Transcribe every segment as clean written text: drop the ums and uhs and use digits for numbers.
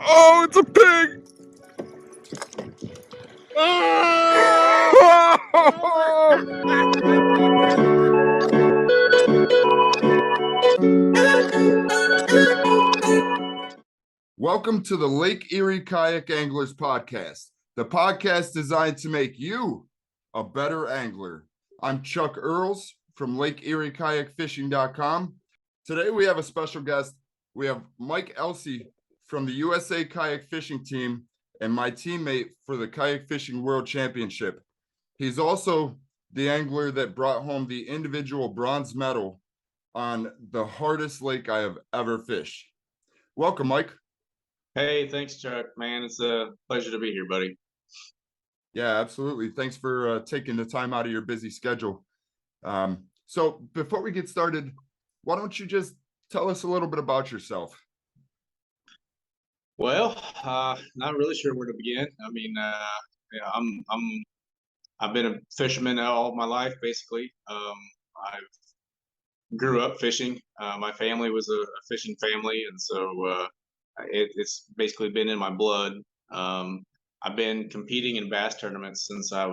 Oh, it's a pig! Welcome to the Lake Erie Kayak Anglers Podcast, the podcast designed to make you a better angler. I'm Chuck Earls from Lake Erie Kayak Fishing.com. Today we have a special guest. We have Mike Elsea from the USA Kayak Fishing Team and my teammate for the Kayak Fishing World Championship. He's also the angler that brought home the individual bronze medal on the hardest lake I have ever fished. Welcome, Mike. Hey, thanks, Chuck. Man, it's a pleasure to be here, buddy. Yeah, absolutely. Thanks for taking the time out of your busy schedule. So before we get started, why don't you just tell us a little bit about yourself? Well, not really sure where to begin. I mean, I've been a fisherman all my life, basically. I grew up fishing. My family was a fishing family, and so it's basically been in my blood. I've been competing in bass tournaments since I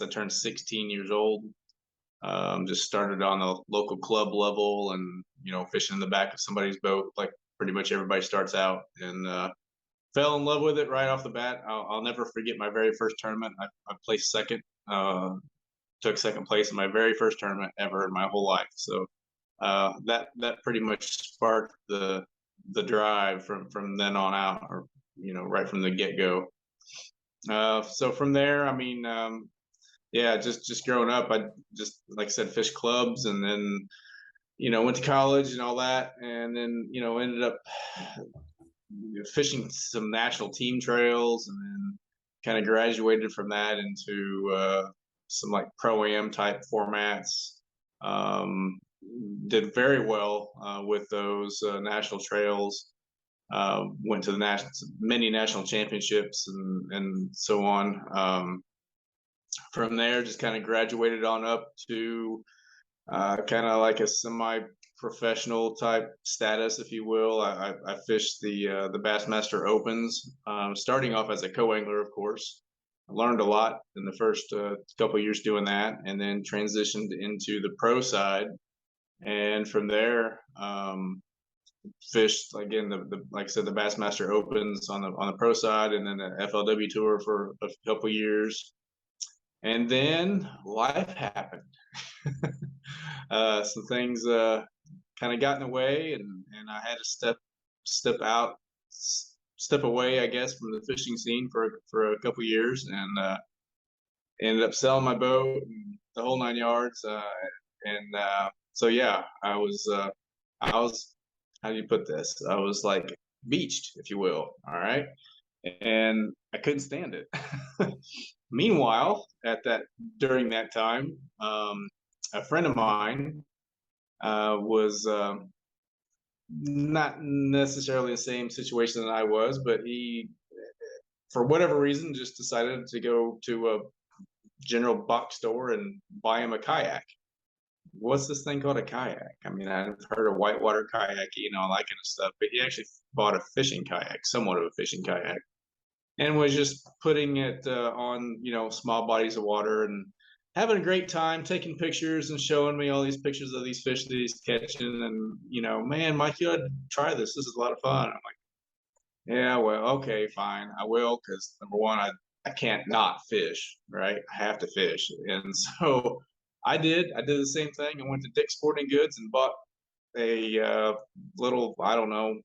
turned 16 years old. Just started on a local club level and, fishing in the back of somebody's boat, like pretty much everybody starts out, and fell in love with it right off the bat. I'll never forget my very first tournament. I placed second, took second place in my very first tournament ever in my whole life. So that pretty much sparked the drive from then on out, or, right from the get-go. So from there, I mean, yeah, just growing up, I just, like I said, fish clubs, and then, went to college and all that, and then, ended up fishing some national team trails, and then kind of graduated from that into some like pro-am type formats. Did very well with those national trails. Went to the many national championships and so on. From there, just kind of graduated on up to kind of like a semi-professional type status, if you will. I fished the Bassmaster Opens, starting off as a co-angler, of course. I learned a lot in the first couple of years doing that, and then transitioned into the pro side. And from there, fished again like I said, the Bassmaster Opens on the pro side, and then the FLW tour for a couple of years. And then life happened. Some things kind of got in the way, and I had to step away, I guess, from the fishing scene for a couple years, and ended up selling my boat and the whole 9 yards. So yeah, I was how do you put this? I was like beached, if you will. All right, and I couldn't stand it. Meanwhile, during that time, a friend of mine was not necessarily the same situation that I was, but he, for whatever reason, just decided to go to a general box store and buy him a kayak. What's this thing called a kayak? I mean, I've heard of whitewater kayaking, all that kind of stuff, but he actually bought a fishing kayak, somewhat of a fishing kayak, and was just putting it on, small bodies of water, and having a great time taking pictures and showing me all these pictures of these fish that he's catching. And, man, Mike, you ought to try this. This is a lot of fun. I'm like, yeah, well, okay, fine, I will, because number one, I can't not fish, right? I have to fish. And so I did the same thing. I went to Dick's Sporting Goods and bought a little, I don't know,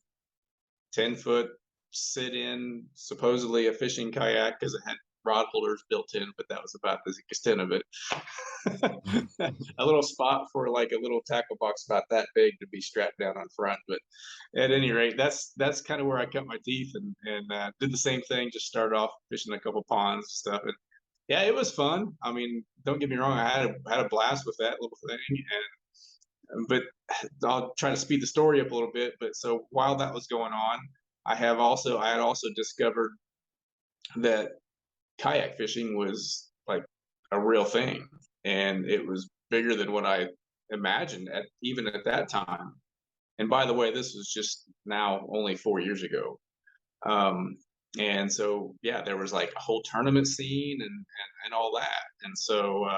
10-foot sit-in, supposedly a fishing kayak, because it had rod holders built in, but that was about the extent of it. A little spot for like a little tackle box about that big to be strapped down on front. But at any rate, that's kind of where I cut my teeth, and did the same thing. Just started off fishing a couple ponds and stuff, and yeah, it was fun. I mean, don't get me wrong, I had a blast with that little thing, but I'll try to speed the story up a little bit. But so while that was going on, I had also discovered that kayak fishing was like a real thing, and it was bigger than what I imagined even at that time. And by the way, this was just now only 4 years ago. And so yeah, there was like a whole tournament scene and all that. And so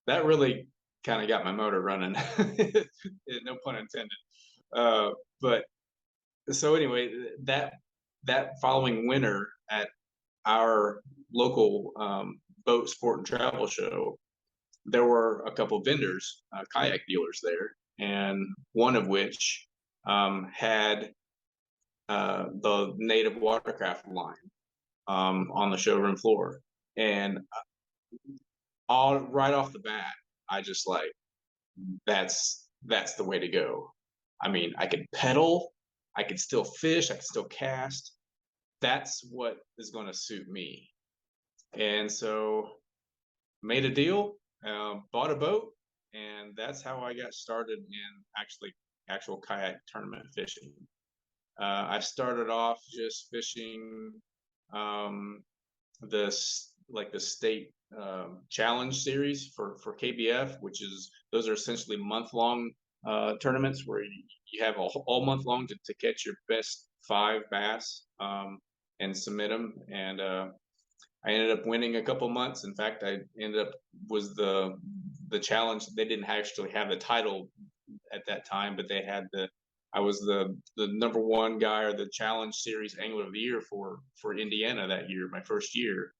that really kind of got my motor running. No pun intended. But so anyway, that following winter at our local boat sport and travel show, there were a couple vendors, kayak dealers there, and one of which had the native watercraft line on the showroom floor. And all right off the bat, I just like, that's the way to go. I mean, I could pedal, I could still fish, I could still cast. That's what is going to suit me. And so made a deal, bought a boat, and that's how I got started in actual kayak tournament fishing. I started off just fishing the state challenge series for KBF, which is those are essentially month-long tournaments where you have all month long to catch your best 5 bass and submit them. And I ended up winning a couple months. In fact, I ended up was the challenge. They didn't actually have the title at that time, but they had I was the #1 guy or the challenge series angler of the year for Indiana that year, my first year.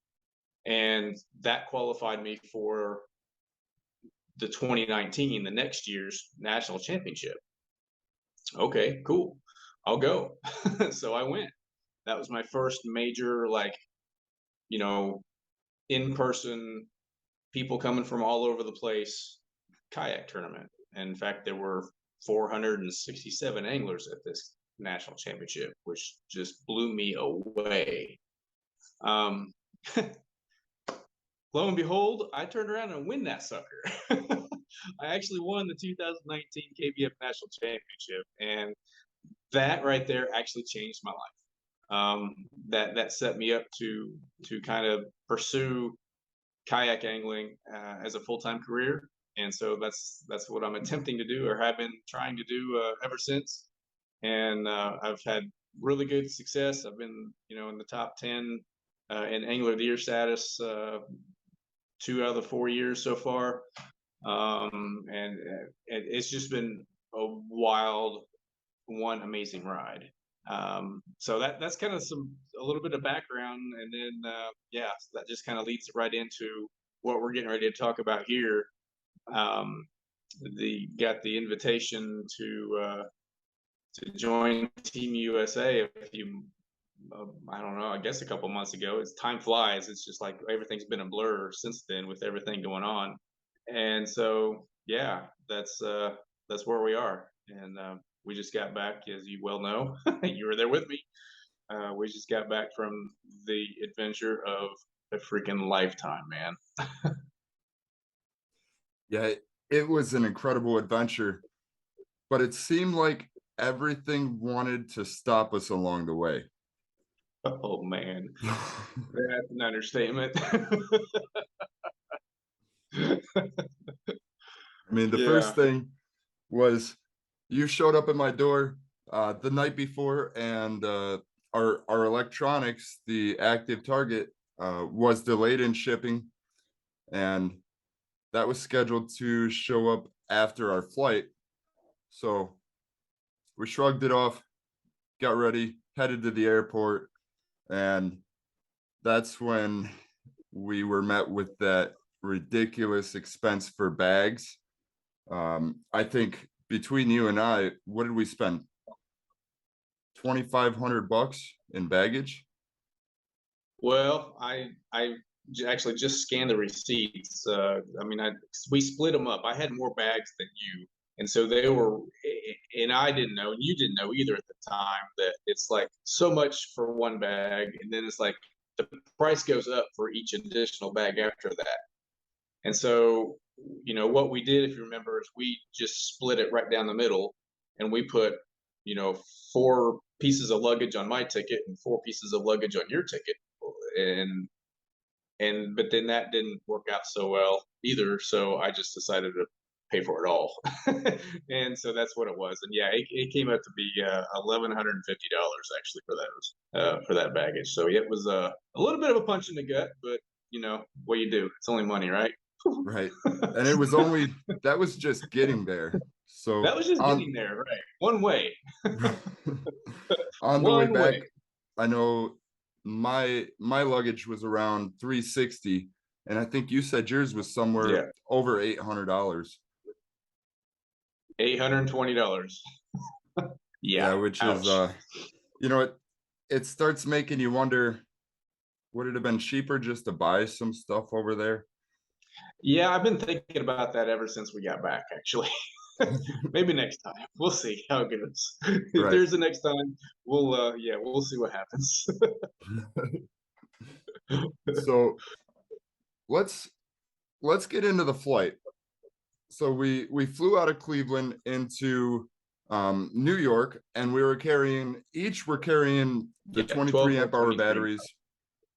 And that qualified me for the 2019, the next year's national championship. Okay, cool. I'll go. So I went. That was my first major, like, you know, in person, people coming from all over the place kayak tournament. And in fact, there were 467 anglers at this national championship, which just blew me away. Um, lo and behold, I turned around and win that sucker. I actually won the 2019 KBF National Championship, and that right there actually changed my life. That set me up to kind of pursue kayak angling as a full-time career, and so that's what I'm attempting to do, or have been trying to do ever since. And I've had really good success. I've been, in the top 10 in angler of the year status 2 out of the 4 years so far. And it's just been a wild, one amazing ride. So that's kind of a little bit of background, and then yeah, so that just kind of leads right into what we're getting ready to talk about here. Got the invitation to join Team USA a few, I don't know, I guess a couple months ago. Time flies. It's just like everything's been a blur since then with everything going on. And so, yeah, that's where we are. And we just got back, as you well know, you were there with me. We just got back from the adventure of a freaking lifetime, man. Yeah, it was an incredible adventure, but it seemed like everything wanted to stop us along the way. Oh man, that's an understatement. I mean, the Yeah. first thing was you showed up at my door the night before, and our electronics, the active target, was delayed in shipping, and that was scheduled to show up after our flight. So we shrugged it off, got ready, headed to the airport, and that's when we were met with that ridiculous expense for bags. I think between you and I, what did we spend? $2,500 in baggage. Well, I actually just scanned the receipts. I mean, we split them up. I had more bags than you, and so they were, and I didn't know, and you didn't know either at the time, that it's like so much for one bag, and then it's like the price goes up for each additional bag after that. And so, what we did, if you remember, is we just split it right down the middle, and we put, 4 pieces of luggage on my ticket and 4 pieces of luggage on your ticket, and but then that didn't work out so well either. So I just decided to pay for it all. And so that's what it was. And yeah, it came out to be $1,150 actually for that baggage. So it was a little bit of a punch in the gut, but what you do, it's only money, right? Right. And it was only, that was just getting there. So That was just on getting there, right? One way. on the way One back, way. I know my luggage was around 360, and I think you said yours was somewhere Yeah, over $800. $820. Yeah, Yeah, which is ouch. it starts making you wonder, would it have been cheaper just to buy some stuff over there? Yeah, I've been thinking about that ever since we got back, actually. Maybe next time. We'll see how it goes. If Right. there's a next time, we'll see what happens. So let's let's get into the flight. So we flew out of Cleveland into New York, and we're carrying the Yeah, 23 12 volt amp hour 23. batteries,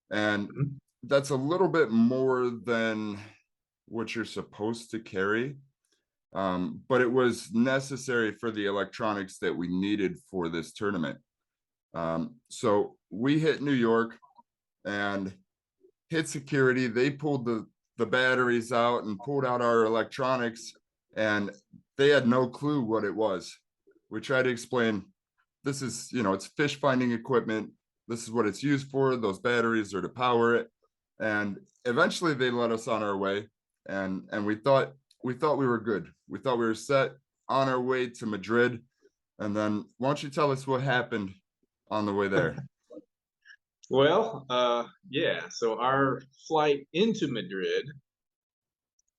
and Mhm. that's a little bit more than what you're supposed to carry. But it was necessary for the electronics that we needed for this tournament. So we hit New York and hit security. They pulled the batteries out and pulled out our electronics, and they had no clue what it was. We tried to explain, this is, it's fish finding equipment. This is what it's used for. Those batteries are to power it. And eventually they let us on our way. And we thought we were good. We thought we were set on our way to Madrid. And then why don't you tell us what happened on the way there? Well, yeah. So our flight into Madrid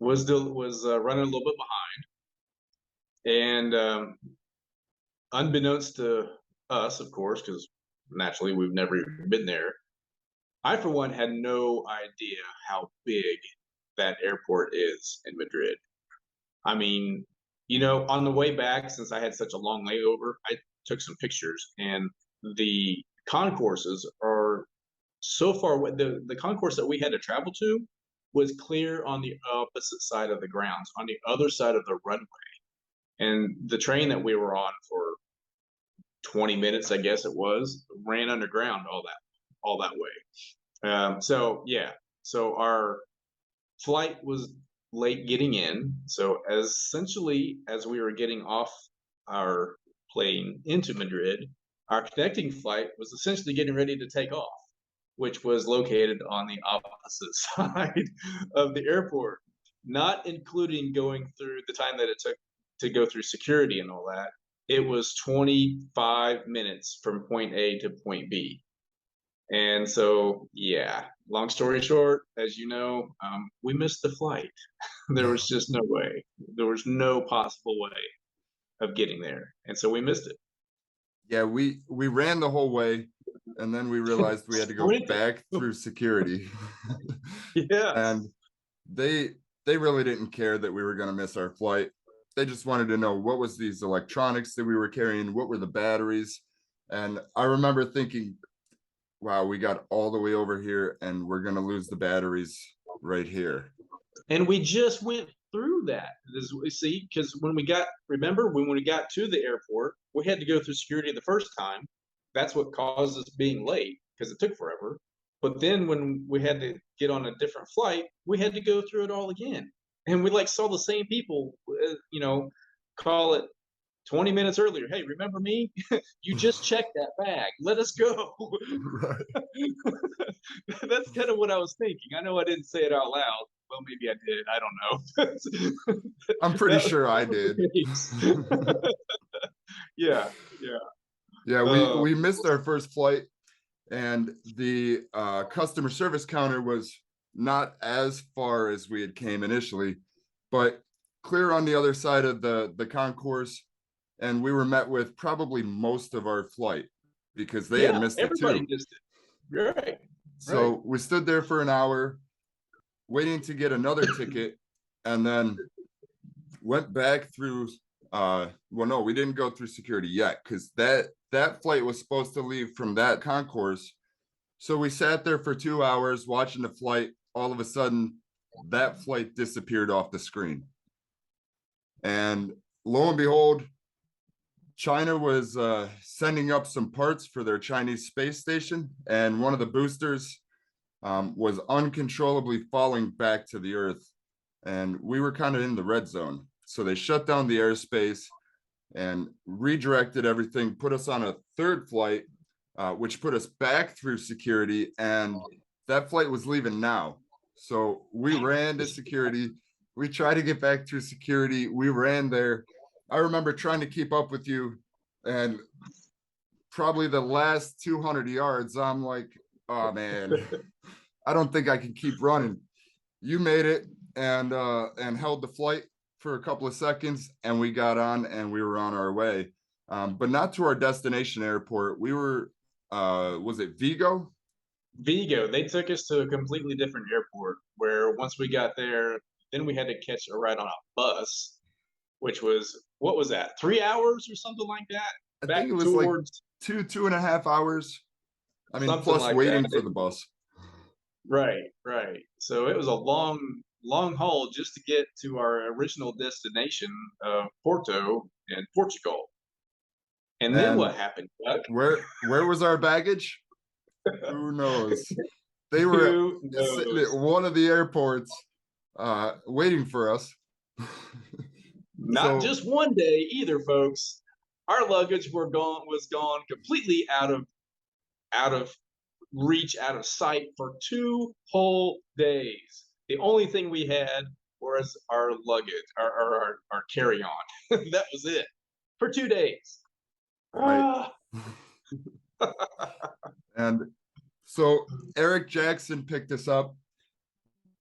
was running a little bit behind, and unbeknownst to us, of course, because naturally we've never even been there. I, for one, had no idea how big that airport is in Madrid. I mean, on the way back, since I had such a long layover, I took some pictures, and the concourses are so far away. The concourse that we had to travel to was clear on the opposite side of the grounds, on the other side of the runway. And the train that we were on for 20 minutes, I guess it was, ran underground all that way. So yeah, so our flight was late getting in. So essentially, as we were getting off our plane into Madrid, our connecting flight was essentially getting ready to take off, which was located on the opposite side of the airport, not including going through the time that it took to go through security and all that. It was 25 minutes from point A to point B. And so, yeah, long story short, as you know, we missed the flight. There was just no way. There was no possible way of getting there. And so we missed it. Yeah, we ran the whole way, and then we realized we had to go Sprinted. back through security. Yeah. And they they really didn't care that we were going to miss our flight. They just wanted to know what was these electronics that we were carrying, what were the batteries. And I remember thinking, wow, we got all the way over here and we're going to lose the batteries right here. And we just went through that. See, because remember when we got to the airport, we had to go through security the first time. That's what caused us being late because it took forever. But then when we had to get on a different flight, we had to go through it all again. And we saw the same people, call it 20 minutes earlier. Hey, remember me? You just checked that bag. Let us go. Right. That's kind of what I was thinking. I know I didn't say it out loud. Well, maybe I did. I don't know. I'm pretty that, sure I that was did. the case. Yeah, yeah. Yeah, Uh, we missed our first flight, and the customer service counter was not as far as we had came initially, but clear on the other side of the concourse, and we were met with probably most of our flight because they had yeah, missed it everybody too. missed it. Right, right. So we stood there for an hour waiting to get another ticket, and then went back through well, no, we didn't go through security yet because that flight was supposed to leave from that concourse. So we sat there for 2 hours watching the flight. All of a sudden, that flight disappeared off the screen. And lo and behold, China was sending up some parts for their Chinese space station, and one of the boosters was uncontrollably falling back to the Earth. And we were kind of in the red zone. So they shut down the airspace and redirected everything, put us on a third flight, which put us back through security. And that flight was leaving now. So we ran to security. We tried to get back through security. We ran there. I remember trying to keep up with you, and probably the last 200 yards, I'm like, oh man, I don't think I can keep running. You made it and held the flight for a couple of seconds, and we got on and we were on our way. But not to our destination airport. We were, was it Vigo? Vigo, they took us to a completely different airport where once we got there, then we had to catch a ride on a bus, which was, what was that, 3 hours or something like that? I think it Back was like towards 2.5 hours. I mean, something plus like waiting for that. the bus. Right, right. So it was a long haul just to get to our original destination of Porto in Portugal. And then And what happened, Chuck? where was our baggage? Who knows? They were Who sitting at knows? one of the airports, waiting for us. Not So just one day either, folks. Our luggage was gone completely out of reach, out of sight for 2 whole days. The only thing we had was our luggage, our carry-on. That was it for 2 days. right. Ah. And so Eric Jackson picked us up.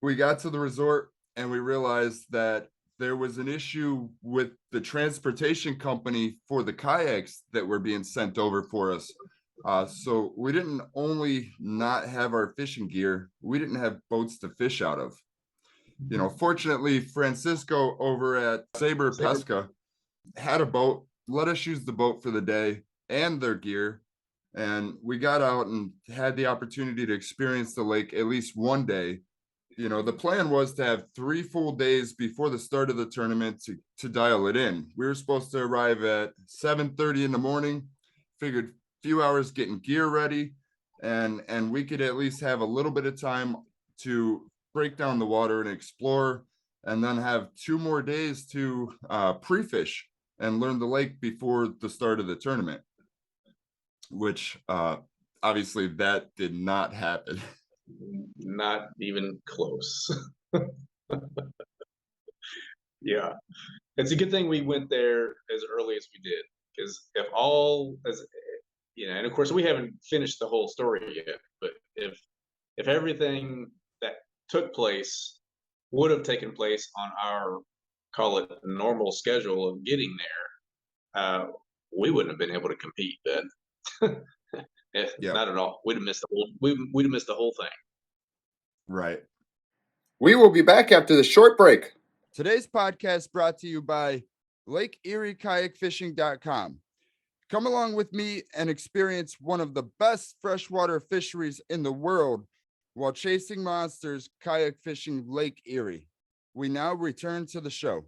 We got to the resort and we realized that there was an issue with the transportation company for the kayaks that were being sent over for us. So we didn't only not have our fishing gear, we didn't have boats to fish out of. You know, fortunately, Francisco over at Saber Pesca had a boat, let us use the boat for the day and their gear. And we got out and had the opportunity to experience the lake at least one day. You know, the plan was to have 3 full days before the start of the tournament to dial it in. We were supposed to arrive at 7:30 in the morning, figured few hours getting gear ready, and we could at least have a little bit of time to break down the water and explore, and then have 2 more days to pre-fish and learn the lake before the start of the tournament, which obviously that did not happen. Not even close. Yeah. It's a good thing we went there as early as we did, because if all as and of course we haven't finished the whole story yet, but if everything that took place would have taken place on our, call it, normal schedule of getting there, we wouldn't have been able to compete then. Yep. Not at all. We'd have missed the whole thing. Right. We will be back after the short break. Today's podcast brought to you by Lake Erie Kayak Fishing.com. Come along with me and experience one of the best freshwater fisheries in the world while chasing monsters kayak fishing Lake Erie. We now return to the show.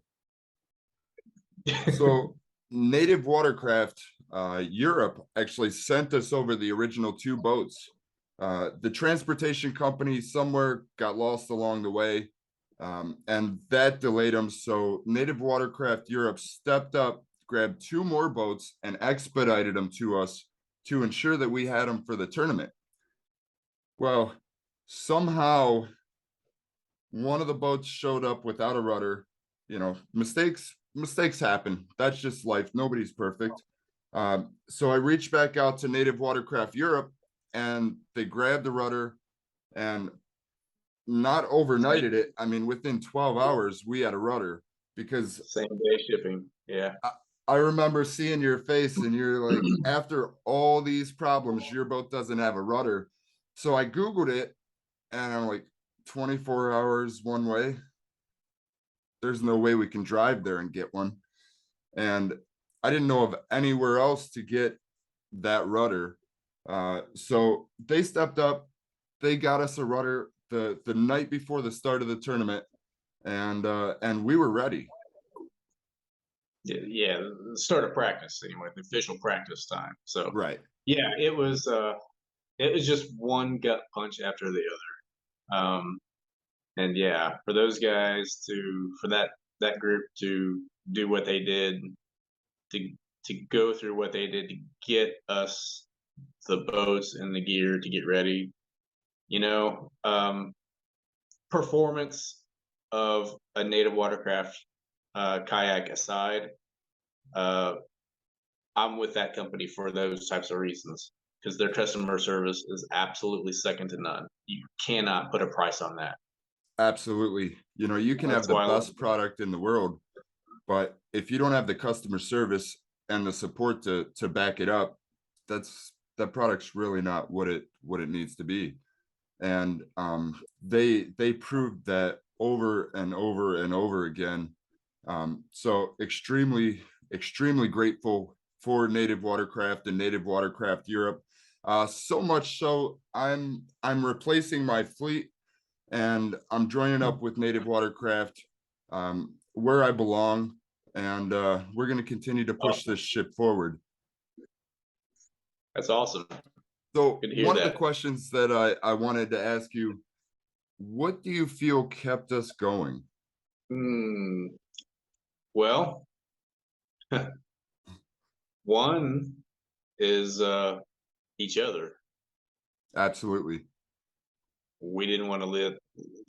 So Native Watercraft Europe actually sent us over the original 2 boats. The transportation company somewhere got lost along the way, and that delayed them. So Native Watercraft Europe stepped up, grabbed 2 more boats, and expedited them to us to ensure that we had them for the tournament. Well, somehow one of the boats showed up without a rudder. You know, mistakes happen. That's just life. Nobody's perfect. So I reached back out to Native Watercraft Europe, and they grabbed the rudder and not overnighted it. I mean, within 12 hours, we had a rudder, because Same day shipping. Yeah. I remember seeing your face and you're like, after all these problems, your boat doesn't have a rudder. So I Googled it and I'm like, 24 hours one way. There's no way we can drive there and get one. And I didn't know of anywhere else to get that rudder. So they stepped up, they got us a rudder the night before the start of the tournament, and we were ready. yeah, the start of practice anyway, the official practice time. So Right. yeah, it was just one gut punch after the other. And yeah, for those guys for that group to do what they did, to to go through what they did to get us the boats and the gear to get ready, you know, performance of a native watercraft kayak aside, uh, I'm with that company for those types of reasons because their customer service is absolutely second to none. You cannot put a price on that. Absolutely. You can have That's the why I love best product in the world, but if you don't have the customer service and the support to back it up, that product's really not what it needs to be. And they proved that over and over and over again. So extremely grateful for Native Watercraft and Native Watercraft Europe. So much so I'm replacing my fleet and I'm joining up with Native Watercraft, where I belong, and we're going to continue to push Awesome. this ship forward. That's awesome. So Good to hear one of the that. questions that I wanted to ask you, what do you feel kept us going? Hmm. Well, one is each other. Absolutely. We didn't want to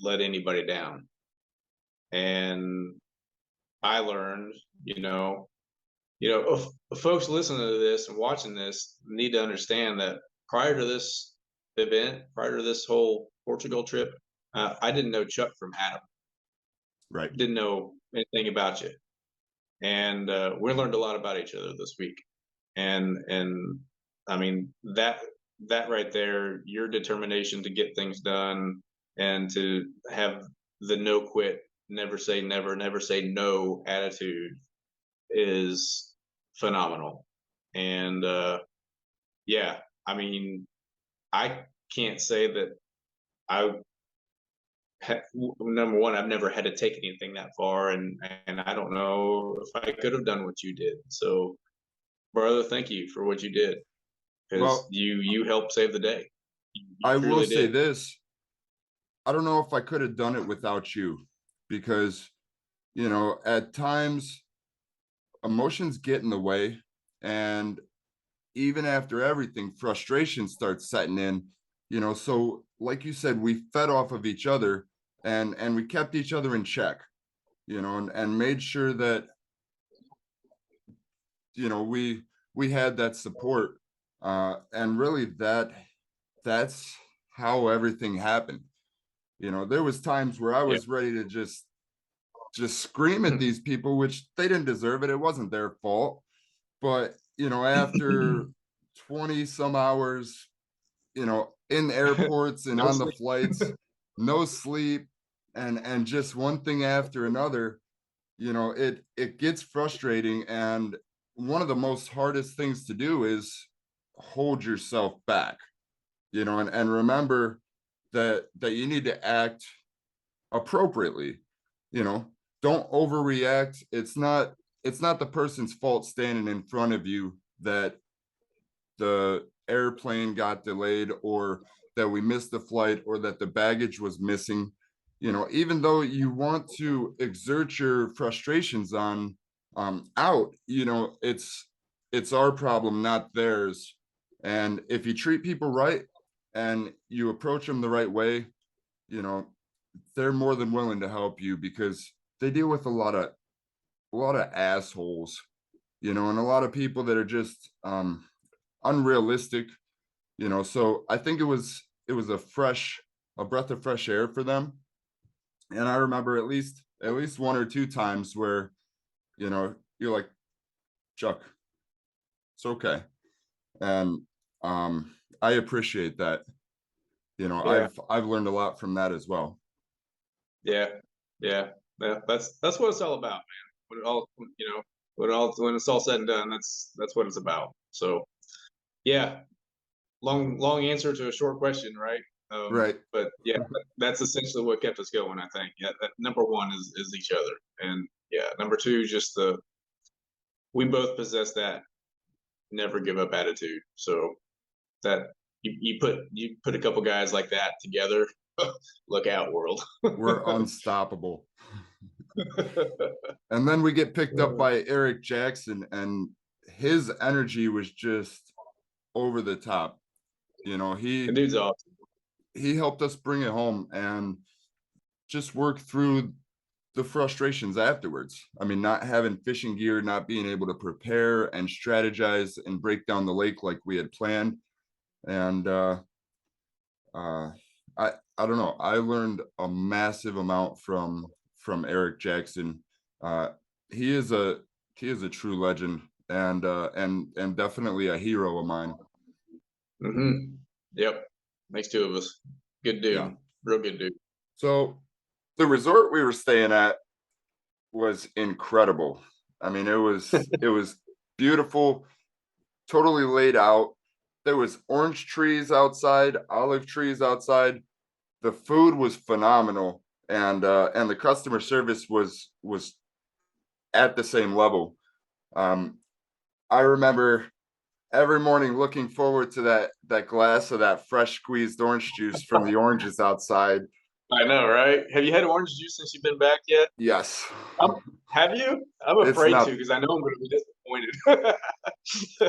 let anybody down, and I learned, folks listening to this and watching this need to understand that prior to this event, prior to this whole Portugal trip, I didn't know Chuck from Adam. Right. Didn't know anything about you, and we learned a lot about each other this week. And I mean that right there, your determination to get things done and to have the no quit, never say never, never say no attitude is phenomenal. And yeah, I mean, I can't say that I number one, I've never had to take anything that far, and I don't know if I could have done what you did. So, brother, thank you for what you did because Well, you helped save the day. You I will truly say did. this. I don't know if I could have done it without you because, at times emotions get in the way, and even after everything, frustration starts setting in. So like you said, we fed off of each other, and we kept each other in check, and made sure that we had that support, and really that's how everything happened. There was times where I Yeah. was ready to just scream at these people, which they didn't deserve it. It wasn't their fault. But, after 20 some hours, in airports and No on the sleep. flights, no sleep, and just one thing after another, it gets frustrating. And one of the most hardest things to do is hold yourself back, and remember that you need to act appropriately. you know don't overreact. It's not the person's fault standing in front of you that the airplane got delayed, or that we missed the flight, or that the baggage was missing. Even though you want to exert your frustrations on out, it's our problem, not theirs. And if you treat people right and you approach them the right way, you know they're more than willing to help you, because they deal with a lot of assholes, and a lot of people that are just unrealistic. So I think it was a breath of fresh air for them. And I remember at least one or two times where you're like, Chuck, it's okay. And I appreciate that. Yeah, I've learned a lot from that as well. yeah, yeah. That's what it's all about, man. When it's all said and done, that's what it's about. So yeah, long answer to a short question, right? Right. But yeah, that's essentially what kept us going. I think. Yeah, number one is each other, and yeah, number two, just we both possess that never give up attitude. So that you put a couple guys like that together, look out, world. We're unstoppable. And then we get picked up by Eric Jackson, and his energy was just over the top. You know, The dude's awesome. he helped us bring it home and just work through the frustrations afterwards. I mean, not having fishing gear, not being able to prepare and strategize and break down the lake like we had planned. And I don't know. I learned a massive amount from Eric Jackson. Uh, he is a true legend, and definitely a hero of mine. Yep, makes two of us. Good dude, Yeah. real good dude. So the resort we were staying at was incredible. I mean, it was beautiful, totally laid out. There was orange trees outside, olive trees outside. The food was phenomenal, and the customer service was at the same level. I remember every morning looking forward to that glass of that fresh squeezed orange juice from the oranges outside. I know, right? Have you had orange juice since you've been back yet? Yes. Have you? I'm It's afraid not- to, because I know I'm going to be disappointed.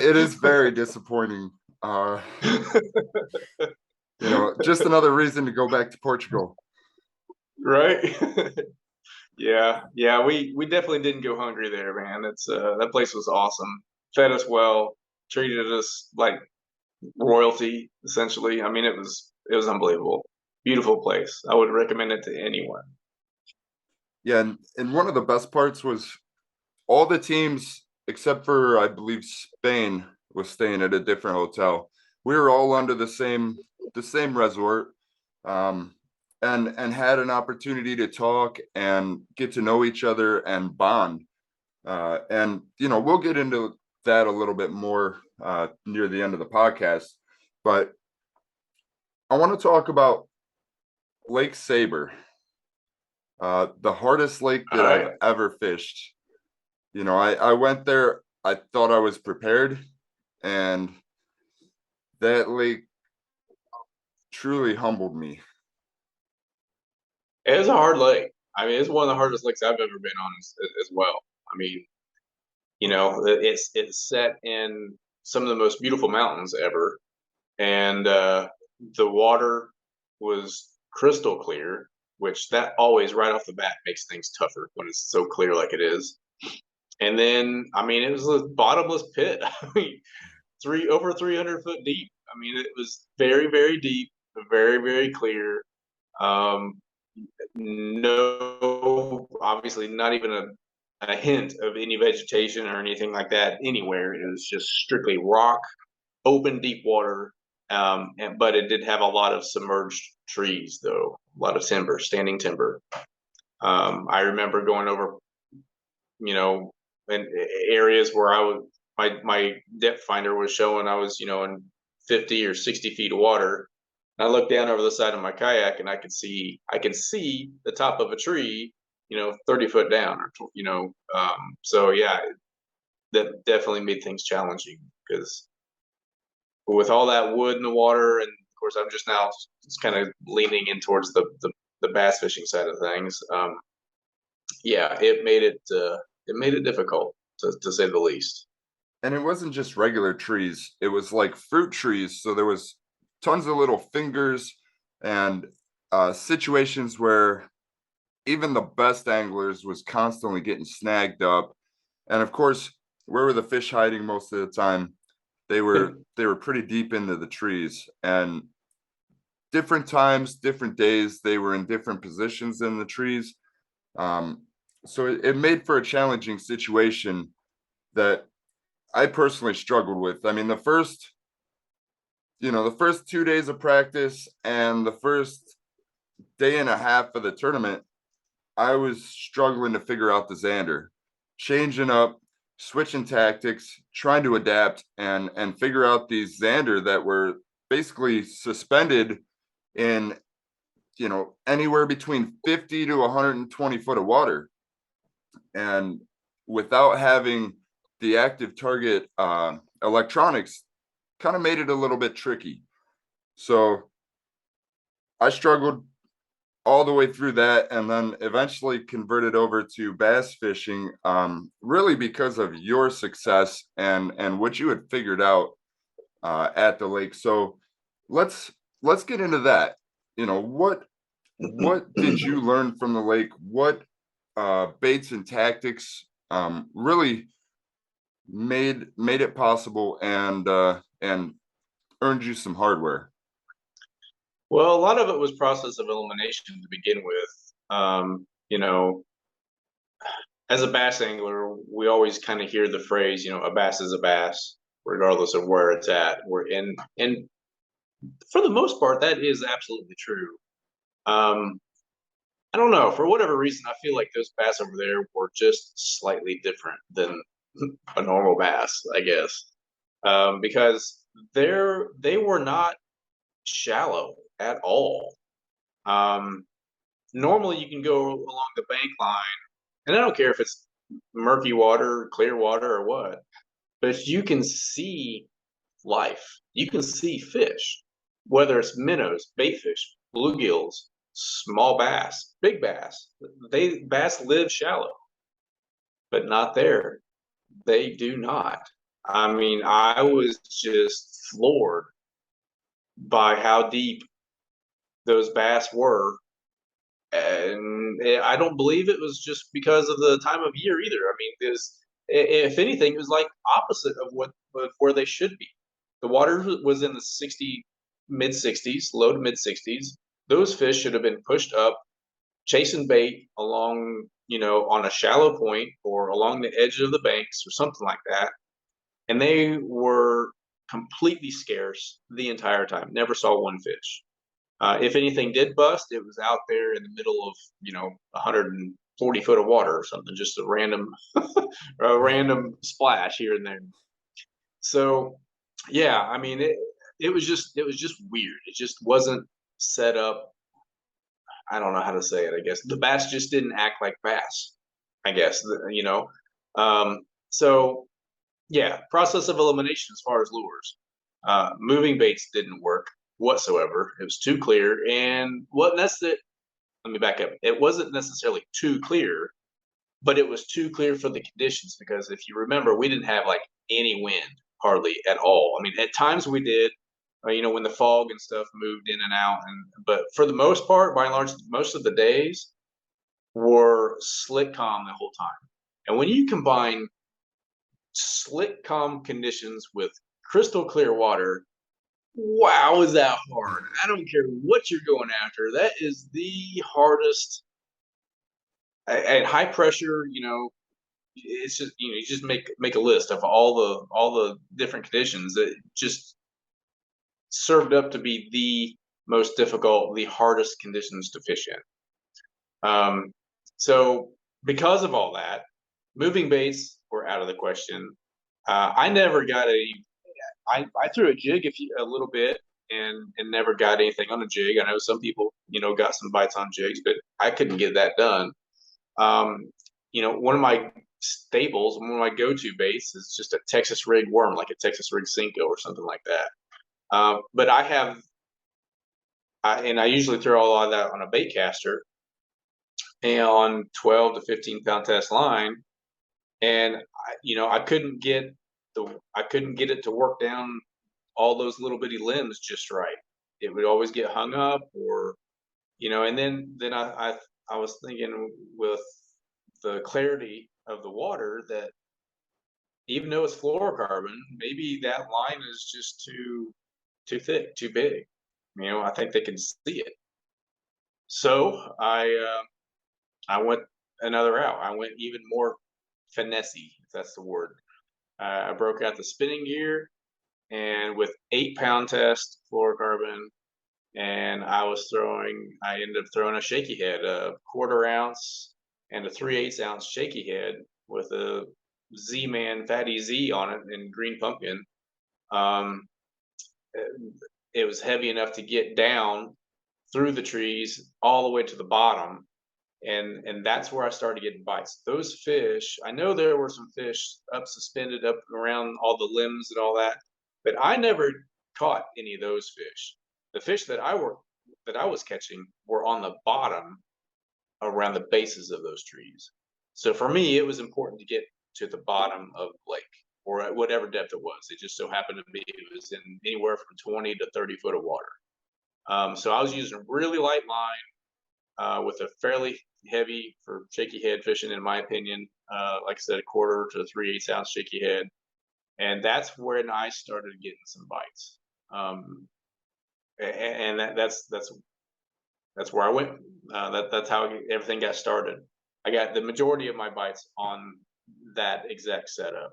It is very disappointing. You know, just another reason to go back to Portugal. Right? Yeah. We definitely didn't go hungry there, man. It's that place was awesome. Fed us well, treated us like royalty, essentially. I mean, it was unbelievable. Beautiful place. I would recommend it to anyone. Yeah, and one of the best parts was all the teams except for I believe Spain was staying at a different hotel. We were all under the same resort, and had an opportunity to talk and get to know each other and bond. And you know, we'll get into that a little bit more near the end of the podcast, but I want to talk about Lake Sabre, the hardest lake that All I've right. ever fished. You know, I went there, I thought I was prepared, and that lake truly humbled me. It is a hard lake. I mean, it's one of the hardest lakes I've ever been on as well. I mean, it's set in some of the most beautiful mountains ever, and the water was crystal clear, which that always right off the bat makes things tougher when it's so clear like it is. And then, I mean, it was a bottomless pit. I mean, over 300 foot deep. I mean, it was very, very deep, very, very clear. Um, no, obviously, not even a hint of any vegetation or anything like that anywhere. It was just strictly rock, open, deep water. But it did have a lot of submerged trees, though, a lot of timber, standing timber. I remember going over, in areas where my depth finder was showing I was, in 50 or 60 feet of water. I looked down over the side of my kayak and I could see the top of a tree, 30 foot down, so yeah, that definitely made things challenging because with all that wood in the water, and of course I'm just now just kind of leaning in towards the bass fishing side of things. Yeah, it made it difficult to say the least. And it wasn't just regular trees, it was like fruit trees. So there was tons of little fingers and situations where even the best anglers was constantly getting snagged up. And of course, where were the fish hiding most of the time? They were pretty deep into the trees, and different times, different days, they were in different positions in the trees. So it made for a challenging situation that I personally struggled with. I mean, the first 2 days of practice and the first day and a half of the tournament, I was struggling to figure out the Xander, changing up, switching tactics, trying to adapt and figure out these Xander that were basically suspended in, anywhere between 50 to 120 foot of water. And without having the active target electronics kind of made it a little bit tricky. So I struggled all the way through that, and then eventually converted over to bass fishing, really because of your success and what you had figured out at the lake. So let's get into that. You know, what did you learn from the lake? What baits and tactics really made it possible and earned you some hardware? Well, a lot of it was process of elimination to begin with. You know, as a bass angler, we always kind of hear the phrase, you know, a bass is a bass, regardless of where it's at. We're in, and for the most part, that is absolutely true. Um, I don't know, for whatever reason, I feel like those bass over there were just slightly different than a normal bass, I guess, because they were not shallow at all. Um, Normally, you can go along the bank line, and I don't care if it's murky water, clear water, or what, but if you can see life, you can see fish, whether it's minnows, bait fish, bluegills, small bass, big bass. Bass live shallow, but not there. They do not. I mean, I was just floored by how deep those bass were. And I don't believe it was just because of the time of year either. I mean, if anything, it was like opposite of where they should be. The water was in the mid 60s, low to mid 60s. Those fish should have been pushed up, chasing bait along, you know, on a shallow point or along the edge of the banks or something like that. And they were completely scarce the entire time. Never saw one fish. If anything did bust, it was out there in the middle of, you know, 140 foot of water or something, just a random a random splash here and there. So yeah, I mean it was just weird. It just wasn't set up. I don't know how to say it. I guess the bass just didn't act like bass. I guess you know. So yeah, process of elimination as far as lures. Moving baits didn't work whatsoever. It was too clear, and what that's it. Let me back up. It wasn't necessarily too clear, but it was too clear for the conditions because if you remember, we didn't have like any wind hardly at all. I mean, at times we did, you know, when the fog and stuff moved in and out, and but for the most part, by and large, most of the days were slick calm the whole time. And when you combine slick calm conditions with crystal clear water, wow, is that hard? I don't care what you're going after. That is the hardest at high pressure. You know, it's just you know you just make a list of all the different conditions that just served up to be the most difficult, the hardest conditions to fish in. So because of all that, moving baits were out of the question. I never got I threw a jig a little bit and never got anything on a jig. I know some people, you know, got some bites on jigs, but I couldn't get that done. You know, one of my staples, one of my go-to baits is just a Texas rig worm, like a Texas rig Cinco or something like that. But and I usually throw a lot of that on a bait caster and on 12 to 15 pound test line. And you know, I couldn't get it to work down all those little bitty limbs just right. It would always get hung up, or you know. And then I was thinking with the clarity of the water that even though it's fluorocarbon, maybe that line is just too thick, too big. You know, I think they can see it. So I went another route. I went even more finessey, if that's the word. I broke out the spinning gear and with 8 pound test fluorocarbon, and I ended up throwing a shaky head, a quarter ounce and a 3/8 ounce shaky head with a Z-Man Fatty Z on it in green pumpkin. Um, it was heavy enough to get down through the trees all the way to the bottom, and that's where I started getting bites. Those fish, I know there were some fish up suspended up around all the limbs and all that, but I never caught any of those fish. The fish that I was catching were on the bottom around the bases of those trees. So for me, it was important to get to the bottom of the lake or at whatever depth it was. It just so happened to be it was in anywhere from 20 to 30 foot of water. So I was using really light line with a fairly heavy for shaky head fishing, in my opinion. Like I said, a quarter to 3/8 ounce shaky head, and that's when I started getting some bites. And that's where I went. That's how everything got started. I got the majority of my bites on that exact setup.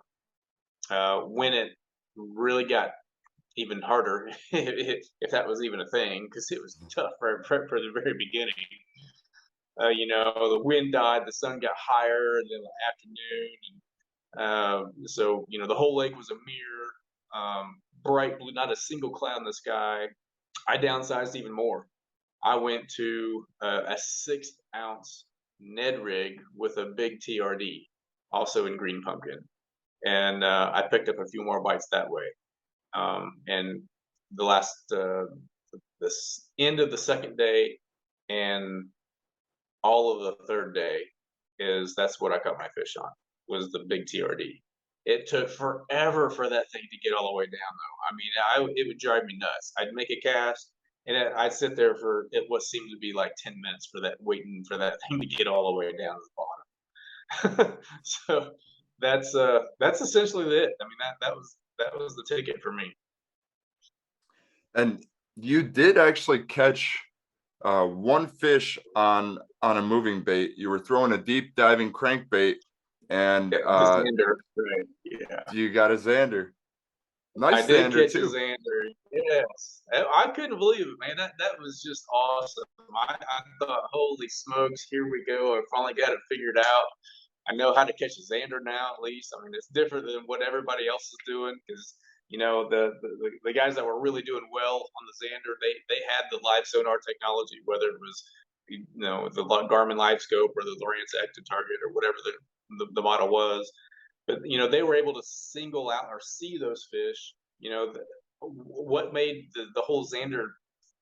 When it really got even harder, if that was even a thing, because it was tough for the very beginning. The wind died, the sun got higher in the afternoon, and so the whole lake was a mirror, bright blue, not a single cloud in the sky. I downsized even more. I went to a 6-ounce Ned rig with a big TRD, also in green pumpkin, and I picked up a few more bites that way. And this end of the second day and all of the third day that's what I caught my fish on, was the big TRD. It took forever for that thing to get all the way down, though. I mean, it would drive me nuts. I'd make a cast, and I'd sit there for what seemed to be like 10 minutes waiting for that thing to get all the way down to the bottom. So that's essentially it. I mean, that was the ticket for me. And you did actually catch one fish on a moving bait. You were throwing a deep diving crankbait, and Xander, right? Yeah, you got a Xander. Nice I did Xander catch too. a Xander. Yes, I couldn't believe it, man. That was just awesome. I thought, holy smokes, here we go. I finally got it figured out. I know how to catch a Xander now, at least. I mean, it's different than what everybody else is doing, because the guys that were really doing well on the Xander, they had the live sonar technology, whether it was the Garmin Live Scope or the Lowrance Active Target or whatever the model was. But they were able to single out or see those fish. What made the whole Xander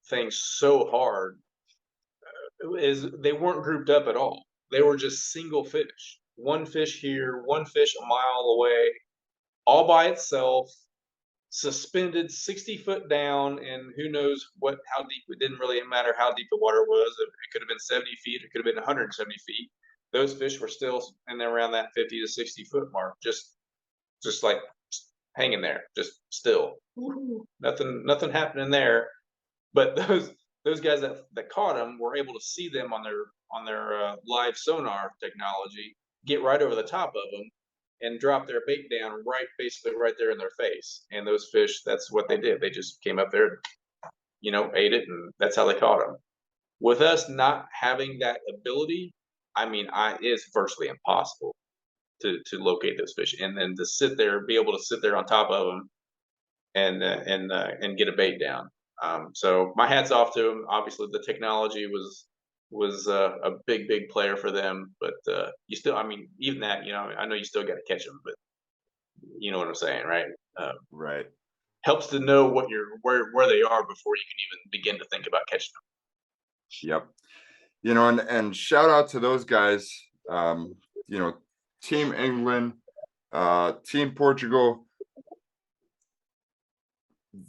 thing so hard is they weren't grouped up at all. They were just single fish. One fish here, one fish a mile away, all by itself, suspended 60 foot down, and who knows how deep. It didn't really matter how deep the water was. It could have been 70 feet. It could have been 170 feet. Those fish were still in there around that 50 to 60 foot mark, just like hanging there, just still. Nothing happening there. But those guys that caught them were able to see them on their live sonar technology, get right over the top of them, and drop their bait down basically right there in their face. And those fish, that's what they did. They just came up there, ate it, and that's how they caught them. With us not having that ability, I mean, it's virtually impossible to locate those fish, and then to be able to sit there on top of them and get a bait down. So my hat's off to them. Obviously, the technology was a big player for them, but you still, I mean, even that, I know you still got to catch them, but you know what I'm saying, right? Right. Helps to know where they are before you can even begin to think about catching them. Yep. And shout out to those guys. Team England, Team Portugal.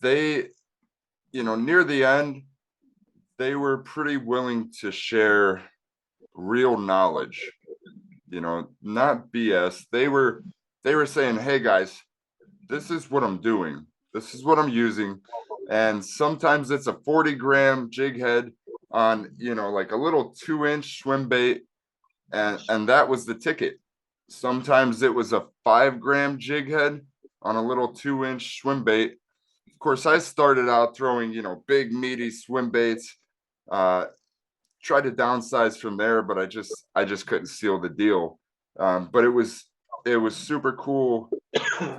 They, near the end, they were pretty willing to share real knowledge, not BS. They were saying, hey guys, this is what I'm doing. This is what I'm using. And sometimes it's a 40-gram jig head on, like a little 2-inch swim bait. And that was the ticket. Sometimes it was a 5-gram jig head on a little 2-inch swim bait. Of course, I started out throwing, big meaty swim baits. Tried to downsize from there, but I just couldn't seal the deal. But it was super cool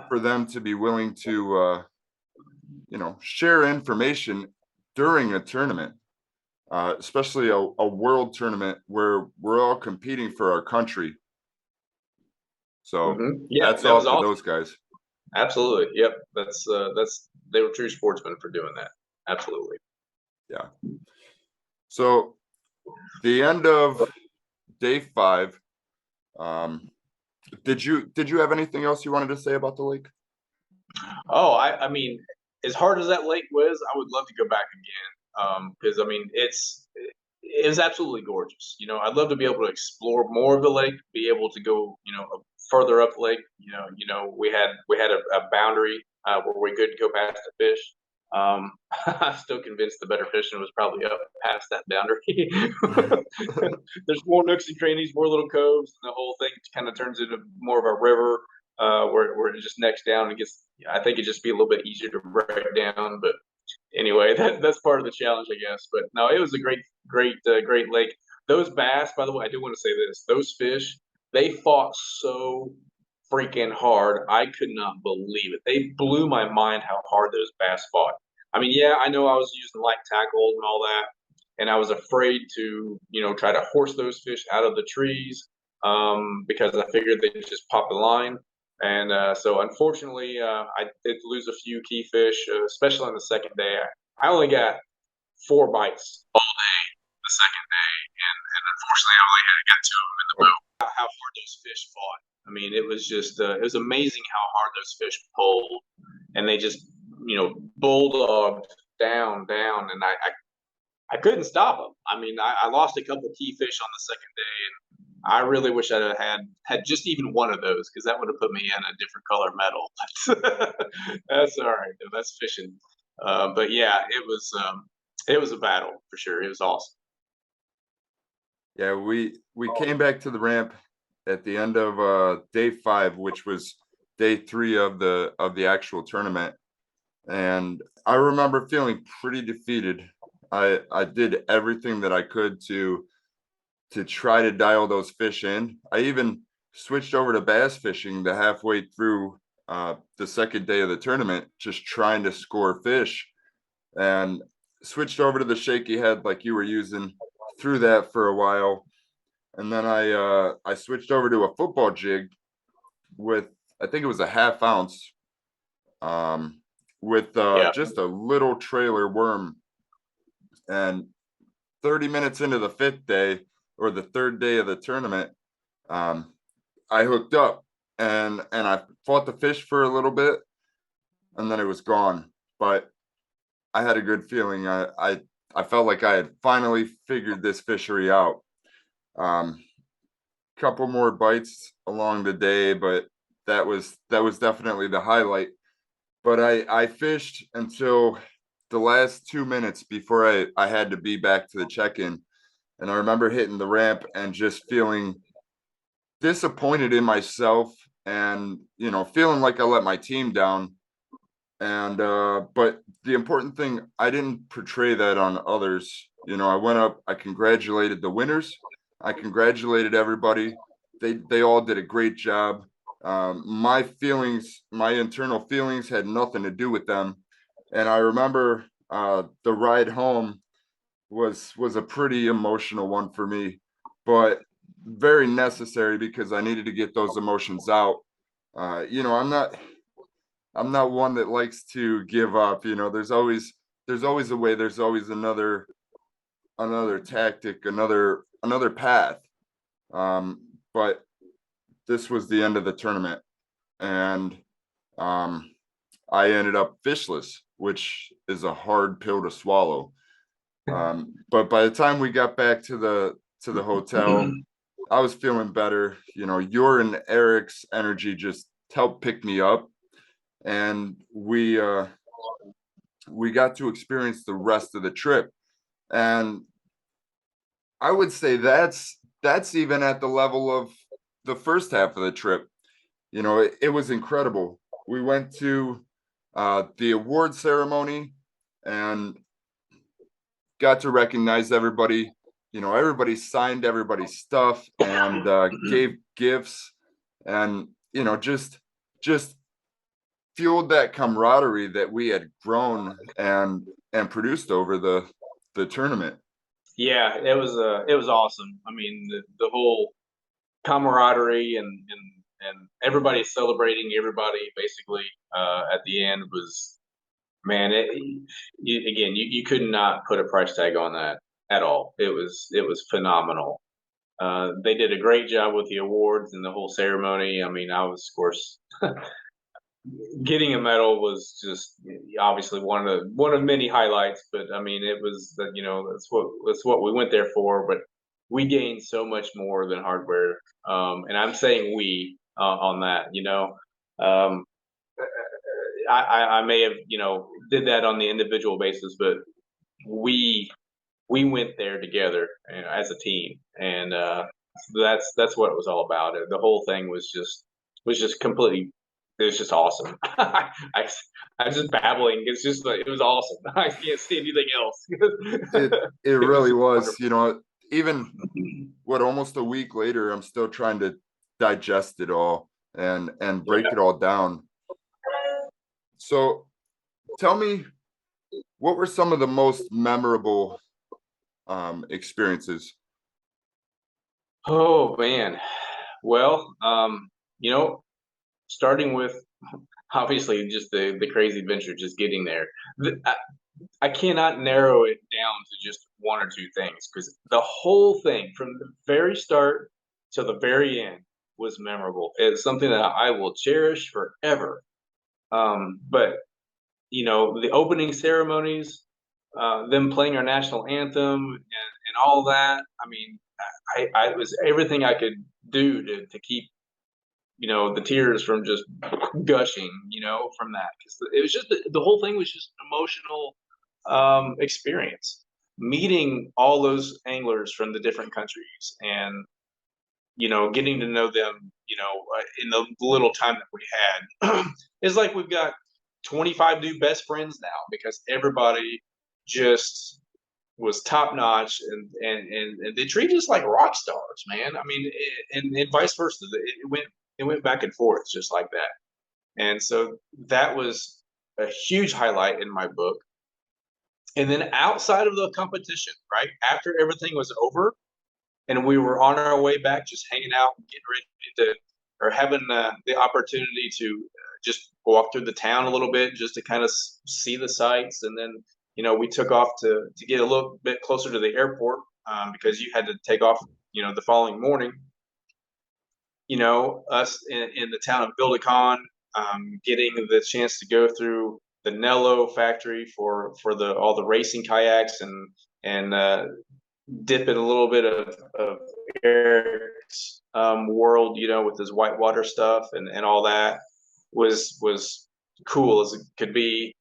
for them to be willing to share information during a tournament. especially a world tournament where we're all competing for our country. So Yeah, hats that was off to awesome. those guys. Absolutely. Yep. That's they were true sportsmen for doing that. Absolutely. Yeah. So the end of day 5. Did you have anything else you wanted to say about the lake? Oh, I mean, as hard as that lake was, I would love to go back again. Because I mean, it was absolutely gorgeous. I'd love to be able to explore more of the lake, be able to go, further up the lake. We had a boundary where we could go past the fish. I'm still convinced the better fishing was probably up past that boundary. There's more nooks and crannies, more little coves, and the whole thing kind of turns into more of a river where it just necks down and gets. I think it'd just be a little bit easier to break down, but anyway, that's part of the challenge, I guess. But no, it was a great lake. Those bass, by the way, I do want to say this: those fish, they fought so freaking hard. I could not believe it. They blew my mind how hard those bass fought. I mean, yeah, I know I was using light tackle and all that, and I was afraid to, try to horse those fish out of the trees because I figured they'd just pop the line. And so, unfortunately, I did lose a few key fish, especially on the second day. I only got 4 bites all day the second day, and unfortunately, I only got 2 of them in the boat. How hard those fish fought. I mean, it was just it was amazing how hard those fish pulled, and they just bulldogged down, and I couldn't stop them. I mean, I lost a couple key fish on the second day, and I really wish I'd have had just even one of those because that would have put me in a different color medal. That's all right. Though. That's fishing. But yeah, it was a battle for sure. It was awesome. Yeah, we came back to the ramp at the end of day 5, which was day 3 of the actual tournament. And I remember feeling pretty defeated. I did everything that I could to try to dial those fish in. I even switched over to bass fishing the halfway through the second day of the tournament, just trying to score fish, and switched over to the shaky head like you were using, through that for a while. And then I switched over to a football jig with, I think it was a half ounce, with Yeah. just a little trailer worm. And 30 minutes into the 5th day, or the 3rd day of the tournament, I hooked up, and I fought the fish for a little bit, and then it was gone. But I had a good feeling. I felt like I had finally figured this fishery out. Couple more bites along the day, but that was definitely the highlight. But I fished until the last 2 minutes before I had to be back to the check-in. And I remember hitting the ramp and just feeling disappointed in myself, and feeling like I let my team down. And but the important thing, I didn't portray that on others. I went up, I congratulated the winners, I congratulated everybody. They all did a great job. My feelings, my internal feelings, had nothing to do with them. And I remember the ride home was a pretty emotional one for me, but very necessary because I needed to get those emotions out. I'm not one that likes to give up. There's always a way. There's always another tactic, another path. But this was the end of the tournament, and I ended up fishless, which is a hard pill to swallow. But by the time we got back to the hotel, I was feeling better. Your and Eric's energy just helped pick me up, and we got to experience the rest of the trip. And I would say that's even at the level of the first half of the trip. It was incredible. We went to the award ceremony and got to recognize everybody. Everybody signed everybody's stuff and gave gifts, and just fueled that camaraderie that we had grown and produced over the tournament. Yeah, it was awesome. I mean, the whole camaraderie and everybody celebrating everybody basically at the end was, man, again, you could not put a price tag on that at all. It was phenomenal. They did a great job with the awards and the whole ceremony. I mean, I was, of course, getting a medal was just obviously one of many highlights. But I mean, it was that's what we went there for. But we gained so much more than hardware, and I'm saying we on that. Um, I may have did that on the individual basis, but we we went there together as a team, and that's what it was all about. The whole thing was just completely. It was just awesome. I was just babbling. It's just like it was awesome. I can't see anything It else. it It was really was. wonderful. Even almost a week later, I'm still trying to digest it all and break Yeah. it all down. So tell me, what were some of the most memorable experiences? Oh man. Well, you know, starting with obviously just the crazy adventure, just getting there. I cannot narrow it down to just one or two things because the whole thing from the very start to the very end was memorable. It's something that I will cherish forever. But the opening ceremonies, them playing our national anthem and all that. I mean, I it was everything I could do to keep the tears from just gushing, from that because it was just the whole thing was just an emotional experience. Meeting all those anglers from the different countries and getting to know them, in the little time that we had, it's like we've got 25 new best friends now because everybody just was top notch and they treated us like rock stars, man. I mean, and vice versa. It went back and forth just like that. And so that was a huge highlight in my book. And then outside of the competition, right after everything was over, and we were on our way back, just hanging out, getting ready to, or having the opportunity to just walk through the town a little bit, just to kind of see the sights, and then we took off to get a little bit closer to the airport because you had to take off, the following morning. Us in the town of Bildacon, getting the chance to go through the Nello factory for the all the racing kayaks and dip in a little bit of Eric's world, with his whitewater stuff and all that was cool as it could be.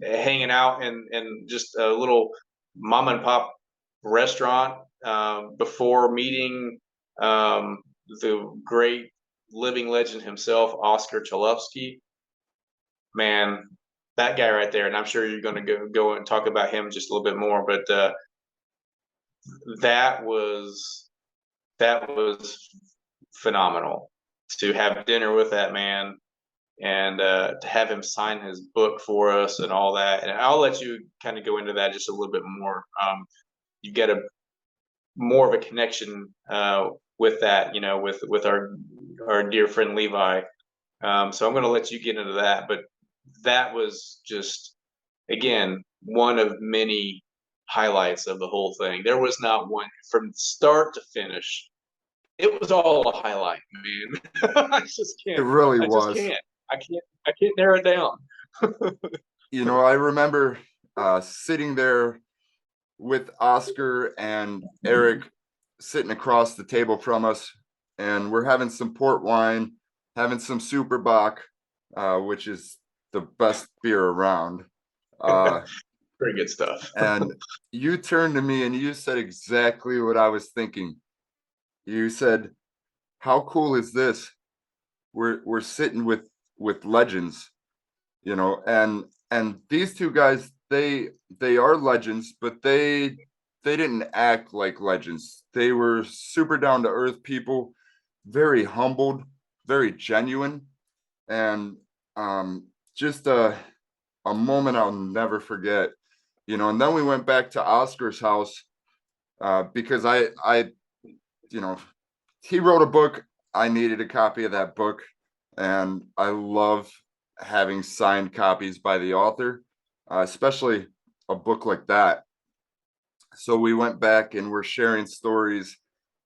Hanging out in just a little mom and pop restaurant before meeting the great living legend himself, Oscar Chalupsky. Man, that guy right there, and I'm sure you're going to go and talk about him just a little bit more, but that was that was phenomenal to have dinner with that man and to have him sign his book for us and all that. And I'll let you kind of go into that just a little bit more. You get a more of a connection with that, with our dear friend Levi. So I'm going to let you get into that, but that was just again one of many highlights of the whole thing. There was not one from start to finish. It was all a highlight, man. I just It can't. really I just was. can't. I can't narrow it down. I remember sitting there with Oscar and Eric sitting across the table from us, and we're having some port wine, having some Super Bock, which is the best beer around. Pretty good stuff. And you turned to me and you said exactly what I was thinking. You said, "How cool is this? We're sitting with legends, and these two guys, they are legends, but they didn't act like legends. They were super down to earth people, very humbled, very genuine, and just a moment I'll never forget. and then we went back to Oscar's house because he wrote a book. I needed a copy of that book, and I love having signed copies by the author, especially a book like that. So we went back and we're sharing stories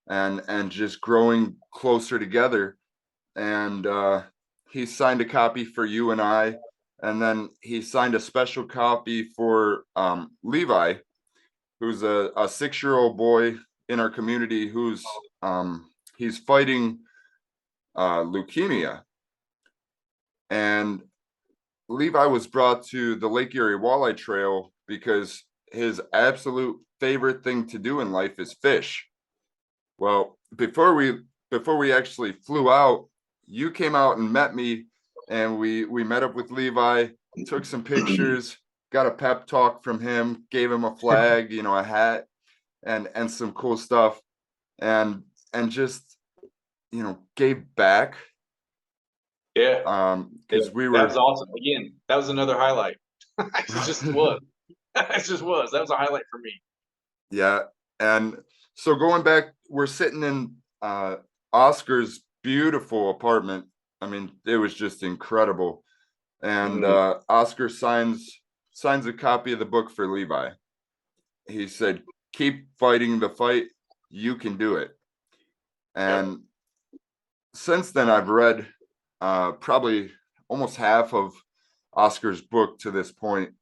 and just growing closer together. And he signed a copy for you and I, and then he signed a special copy for Levi, who's a 6-year-old boy in our community who's he's fighting leukemia. And Levi was brought to the Lake Erie Walleye Trail because his absolute favorite thing to do in life is fish. Well, before we actually flew out, you came out and met me, and we met up with Levi, took some pictures, got a pep talk from him, gave him a flag, a hat, and some cool stuff, and just gave back. Yeah. Because that was awesome. Again, that was another highlight. It just was. It just was. That was a highlight for me. Yeah. And so going back, we're sitting in Oscar's beautiful apartment. I mean, it was just incredible. And Oscar signs a copy of the book for Levi. He said, "Keep fighting the fight. You can do it." And since then, I've read probably almost half of Oscar's book to this point,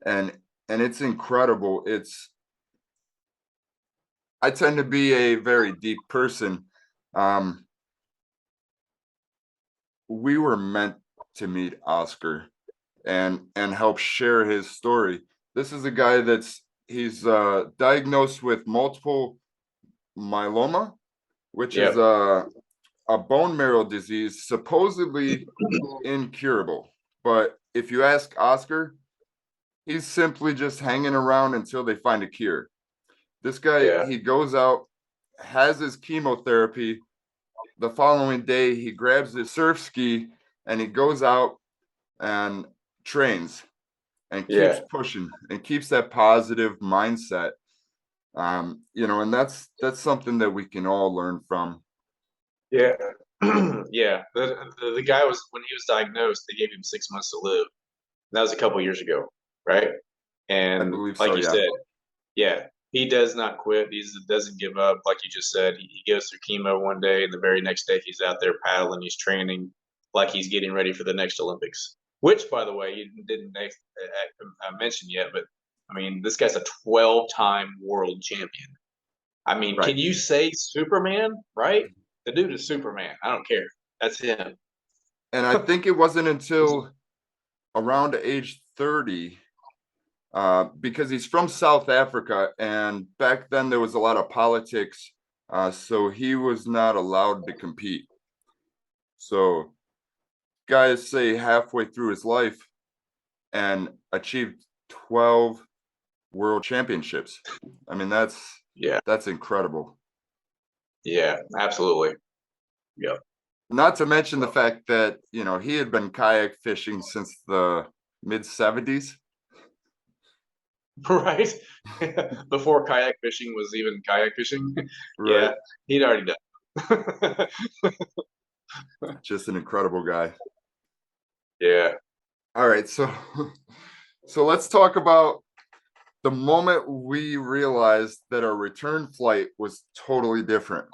and it's incredible. I tend to be a very deep person. We were meant to meet Oscar and help share his story. This is a guy he's diagnosed with multiple myeloma, which is a bone marrow disease, supposedly incurable. But if you ask Oscar, he's simply just hanging around until they find a cure. This guy, he goes out, has his chemotherapy. The following day, he grabs his surf ski and he goes out and trains and keeps pushing and keeps that positive mindset. And that's something that we can all learn from. Yeah. Yeah. The guy when he was diagnosed, they gave him 6 months to live. That was a couple years ago, right? And I believe like so, you yeah. said, he does not quit. He doesn't give up. Like you just said, he goes through chemo one day, and the very next day he's out there paddling. He's training like he's getting ready for the next Olympics. Which, by the way, you didn't mention yet, but I mean, this guy's a 12-time world champion. I mean, Right. Can you say Superman? Right? The dude is Superman. I don't care. That's him. And I think it wasn't until around age 30, because he's from South Africa, and back then there was a lot of politics, so he was not allowed to compete. So guys say halfway through his life and achieved 12 world championships. I mean, that's incredible. Yeah, absolutely. Yeah. Not to mention the fact that, he had been kayak fishing since the mid-70s. Right. Before kayak fishing was even kayak fishing. Right. Yeah, he'd already done. Just an incredible guy. Yeah. All right, so let's talk about the moment we realized that our return flight was totally different.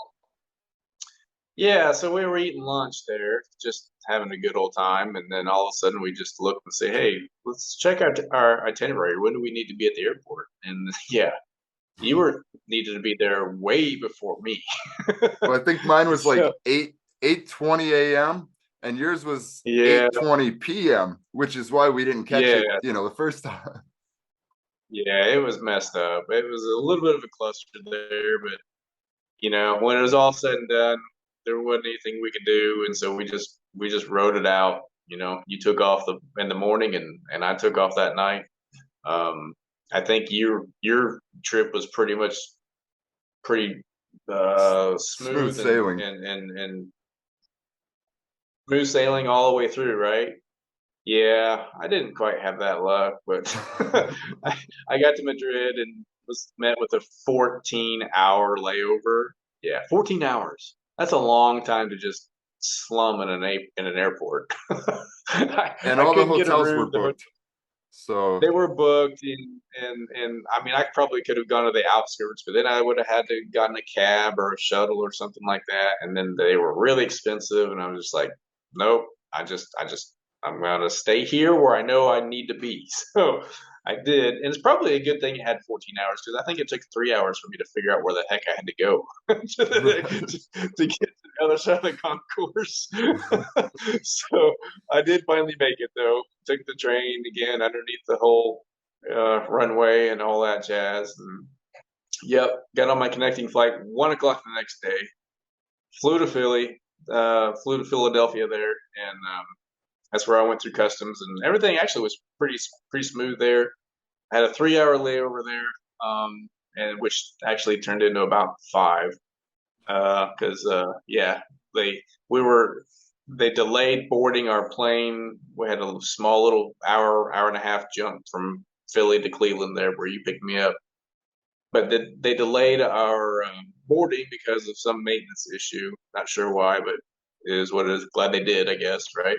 Yeah, so we were eating lunch there, just having a good old time, and then all of a sudden we just look and say, "Hey, let's check out our itinerary. When do we need to be at the airport?" And yeah, you needed to be there way before me. Well, I think mine was like So, 8:20 a.m. and yours was yeah, 8:20 p.m., which is why we didn't catch yeah, it, the first time. yeah. It was messed up. It was a little bit of a cluster there, but when it was all said and done, there wasn't anything we could do, and so we just rode it out. You took off in the morning, and I took off that night. I think your trip was pretty Smooth smooth sailing. and smooth sailing all the way through, right? Yeah, I didn't quite have that luck, but I got to Madrid and was met with a 14-hour layover. Yeah, 14 hours. That's a long time to just slum in an airport. And I all the couldn't get a hotels were room. booked. So, They were booked, and I mean, I probably could have gone to the outskirts, but then I would have had to gotten a cab or a shuttle or something like that, and then they were really expensive, and I was just like, nope, I'm gonna stay here where I know I need to be. So I did, and it's probably a good thing it had 14 hours because I think it took 3 hours for me to figure out where the heck I had to go to get to the other side of the concourse. So I did finally make it though. Took the train again underneath the whole runway and all that jazz. And yep, got on my connecting flight 1 o'clock the next day. Flew to Philly, flew to Philadelphia there, and that's where I went through customs, and everything actually was pretty smooth there. I had a 3 hour layover there, and which actually turned into about five, because yeah, they we were they delayed boarding our plane. We had a small little hour and a half jump from Philly to Cleveland there, where you picked me up, but they delayed our boarding because of some maintenance issue. Not sure why, but it is what it is. Glad they did, I guess, right?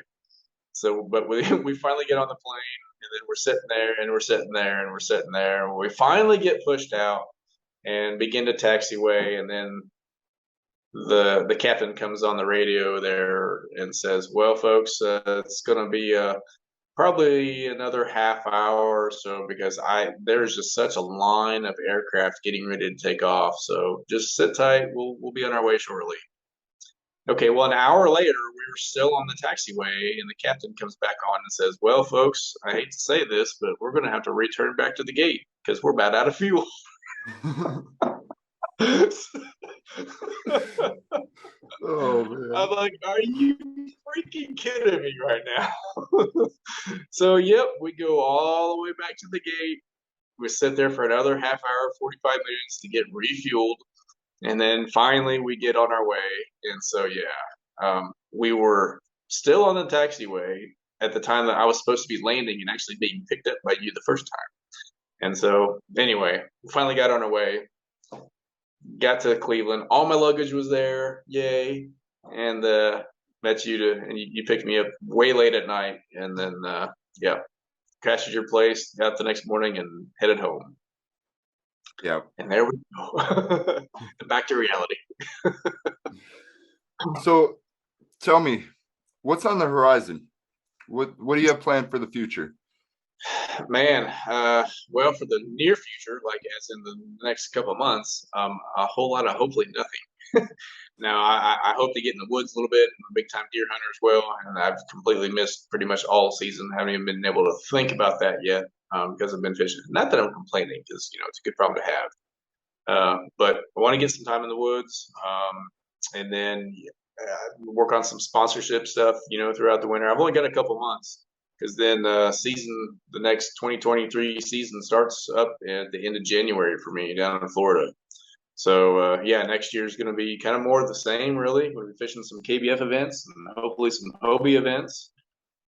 So, but we we finally get on the plane, and then we're sitting there, and we're sitting there, and we're sitting there, and we finally get pushed out and begin to taxiway, and then the captain comes on the radio there and says, "Well, folks, it's going to be probably another half hour or so because I there's just such a line of aircraft getting ready to take off. So just sit tight. We'll be on our way shortly." Okay, well, an hour later, we were still on the taxiway, and the captain comes back on and says, "Well, folks, I hate to say this, but we're going to have to return back to the gate because we're about out of fuel." oh man. I'm like, "Are you freaking kidding me right now?" So, yep, we go all the way back to the gate. We sit there for another half hour, 45 minutes to get refueled. And then finally we get on our way. And so, yeah, we were still on the taxiway at the time that I was supposed to be landing and actually being picked up by you the first time. And so, anyway, we finally got on our way, got to Cleveland. All my luggage was there. Yay. And met you and you picked me up way late at night. And then, yeah, crashed at your place, got up the next morning and headed home. Yeah. And there we go. Back to reality. So tell me, what's on the horizon? What do you have planned for the future? Man, well, for the near future, like as in the next couple of months, a whole lot of hopefully nothing. Now, I hope to get in the woods a little bit. I'm a big time deer hunter as well, and I've completely missed pretty much all season. Haven't even been able to think about that yet because I've been fishing. Not that I'm complaining, because it's a good problem to have. But I want to get some time in the woods, and then work on some sponsorship stuff, throughout the winter. I've only got a couple months because then the next 2023 season starts up at the end of January for me down in Florida. So yeah, next year is going to be kind of more of the same, really. We'll be fishing some KBF events and hopefully some Hobie events.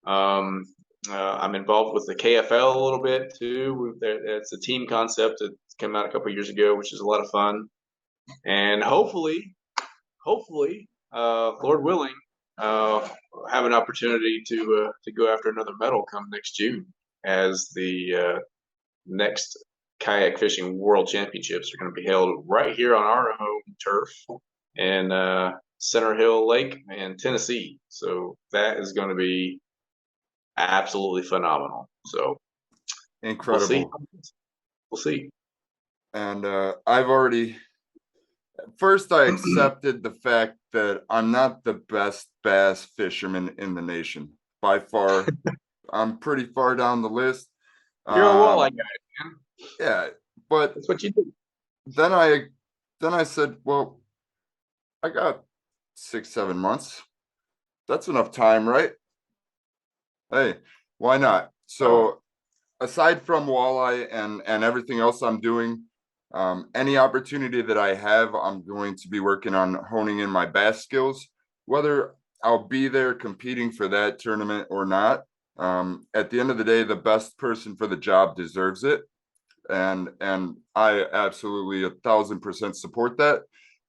I'm involved with the KFL a little bit too. It's a team concept that came out a couple years ago, which is a lot of fun. And hopefully, Lord willing, have an opportunity to go after another medal come next June, as the next kayak fishing World Championships are going to be held right here on our home turf in Center Hill Lake in Tennessee. So that is going to be absolutely phenomenal. So Incredible. We'll see. And I've already first I accepted the fact that I'm not the best bass fisherman in the nation by far. I'm pretty far down the list. You're a walleye guy, man. Yeah, but That's what you do. then I said, well, I got 6-7 months. That's enough time, right? Hey, why not? So aside from walleye and everything else I'm doing, any opportunity that I have, I'm going to be working on honing in my bass skills, whether I'll be there competing for that tournament or not. At the end of the day, the best person for the job deserves it. And I absolutely 1,000% support that.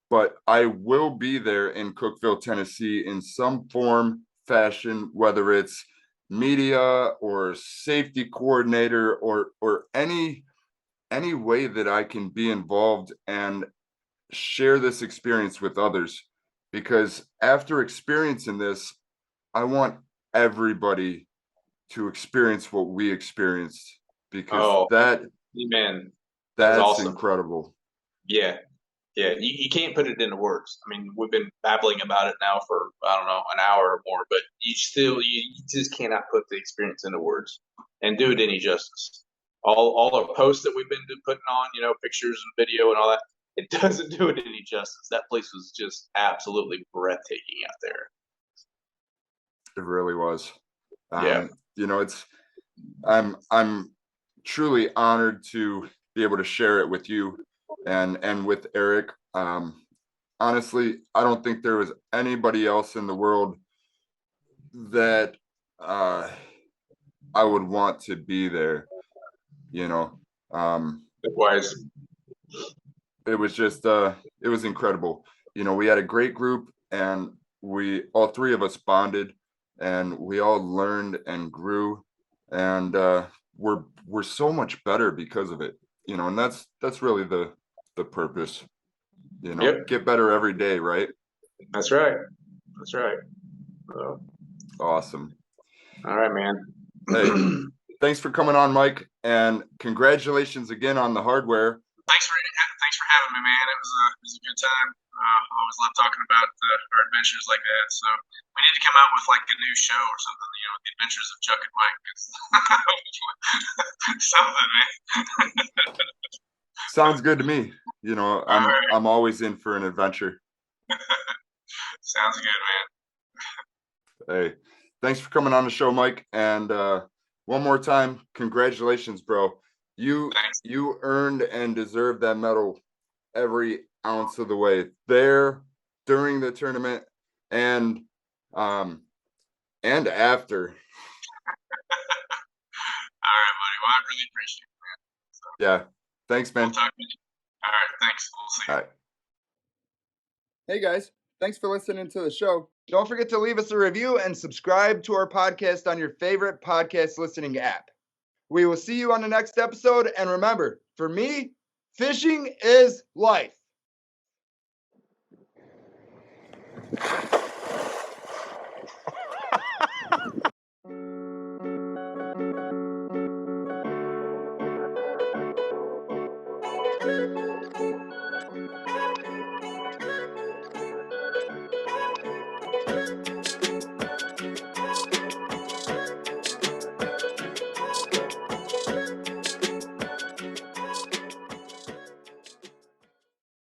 But I will be there in Cookeville, Tennessee in some form, fashion, whether it's media or safety coordinator or any way that I can be involved and share this experience with others. Because after experiencing this, I want everybody to experience what we experienced, because man, that's awesome. incredible. Yeah. You can't put it into words. I mean, we've been babbling about it now for, I don't know, an hour or more, but you just cannot put the experience into words and do it any justice. All the posts that we've been putting on, pictures and video and all that, it doesn't do it any justice. That place was just absolutely breathtaking out there. It really was. Yeah. I'm truly honored to be able to share it with you and with Eric. Honestly, I don't think there was anybody else in the world that I would want to be there. Likewise. It was just it was incredible. We had a great group, and all three of us bonded, and we all learned and grew, and we're so much better because of it. And that's really the purpose. Yep. Get better every day, right? That's right. Awesome. All right, man. Hey, thanks for coming on, Mike, and congratulations again on the hardware. Thanks for having me, man. It was a good time. I always love talking about our adventures like that. So we need to come out with like a new show or something. The Adventures of Chuck and Mike. Something, man. Sounds good to me. I'm always in for an adventure. Sounds good, man. Hey, thanks for coming on the show, Mike. And one more time, congratulations, bro. You earned and deserved that medal every ounce of the way there, during the tournament, and after. All right, buddy. Well, I really appreciate it, man. So, yeah. Thanks, man. We'll talk to you. All right. Thanks. We'll see you. All right. Hey, guys. Thanks for listening to the show. Don't forget to leave us a review and subscribe to our podcast on your favorite podcast listening app. We will see you on the next episode. And remember, for me, fishing is life.